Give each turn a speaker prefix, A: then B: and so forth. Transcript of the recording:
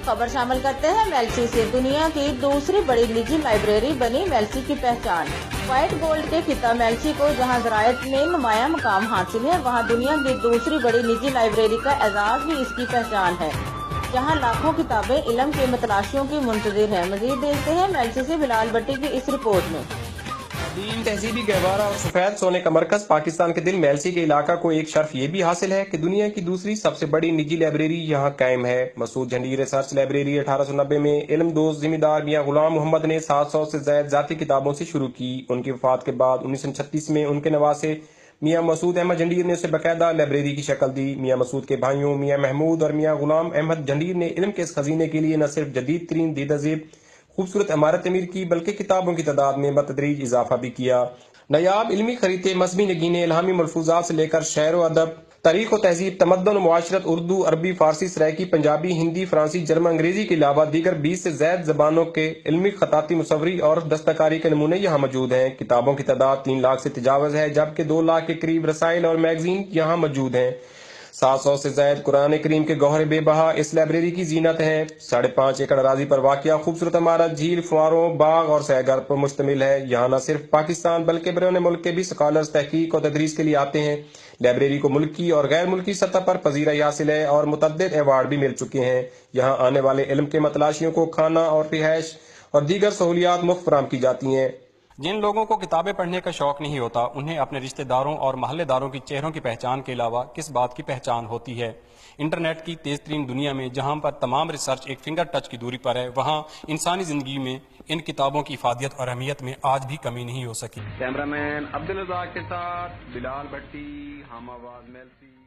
A: खबर शामिल करते हैं मेल्सी से। दुनिया की दूसरी बड़ी निजी लाइब्रेरी बनी मेल्सी की पहचान। व्हाइट गोल्ड के खिताब मेल्सी को जहां ज़राअत में नुमाया मुकाम हासिल है, वहां दुनिया की दूसरी बड़ी निजी लाइब्रेरी का एजाज भी इसकी पहचान है, जहां लाखों किताबें इल्म के मतलाशियों की मुंतजिर हैं। मजीद देखते हैं मेल्सी से बिलाल भट्टी की इस रिपोर्ट में।
B: तहजीबी गहवारा और सफेद सोने का मरकज पाकिस्तान के दिल मेल्सी के इलाका को एक शर्फ ये भी हासिल है कि दुनिया की दूसरी सबसे बड़ी निजी लाइब्रेरी यहाँ कायम है। मसूद झंडीर रिसर्च लाइब्रेरी 1890 में इल्म दोस्त जिम्मेदार मियाँ गुलाम मोहम्मद ने 700 से ज्यादा जाती किताबों से शुरू की। उनकी वफात के बाद 1936 में उनके नवासे मियाँ मसूद अहमद झंडीर ने उसे बाकायदा लाइब्रेरी की शक्ल दी। मियाँ मसूद के भाइयों मियाँ महमूद और मियाँ गुलाम अहमद झंडीर ने इल्म के इस खजीने के लिए न सिर्फ जदीद तरीन दीदाजेब खूबसूरत इमारत तमीर की, बल्कि किताबों की तादाद में बतदरीज इजाफा भी किया। नायाब इल्मी खरीते, मजहबी नगीने, इल्हामी मलफूजात से लेकर शेर व अदब, तारीख व तहजीब, तमद्दुन, मुआशरत, उर्दू, अरबी, फारसी, सराइकी, पंजाबी, हिंदी, फ्रांसी, जर्मन, अंग्रेजी के अलावा दीगर 20 से ज्यादा जबानों के इल्मी खताती मुसव्वरी और दस्तकारी के नमूने यहाँ मौजूद हैं। किताबों की तादाद 3 लाख से तजावज है, जबकि 2 लाख के करीब रसाइल और मैगजीन यहाँ मौजूद हैं। 700 से ज्यादा कुरान करीम के गौहर बेबहा इस लाइब्रेरी की जीनत है। 5.5 एकड़ अराजी पर वाक़िया खूबसूरत इमारत, झील, फुआरों, बाग और सैरगाह पर मुश्तमिल है। यहाँ न सिर्फ पाकिस्तान बल्कि बैरून मुल्क के भी स्कॉलर्स तहकीक और तदरीस के लिए आते हैं। लाइब्रेरी को मुल्की और गैर मुल्की सतह पर पजीराई हासिल है और मुतअद्दिद अवार्ड भी मिल चुके हैं। यहाँ आने वाले इल्म के मतलाशियों को खाना और रिहाइश और दीगर सहूलियात मुफ्त फराहम की जाती हैं। जिन लोगों को किताबें पढ़ने का शौक नहीं होता, उन्हें अपने रिश्तेदारों और महल्लेदारों की चेहरों की पहचान के अलावा किस बात की पहचान होती है? इंटरनेट की तेज तरीन दुनिया में जहां पर तमाम रिसर्च एक फिंगर टच की दूरी पर है, वहां इंसानी जिंदगी में इन किताबों की इफादियत और अहमियत में आज भी कमी नहीं हो सकी।
C: कैमरामैन अब्दुल रज़ाक के साथ बिलाल भट्टी, हम आवाज मेल्सी।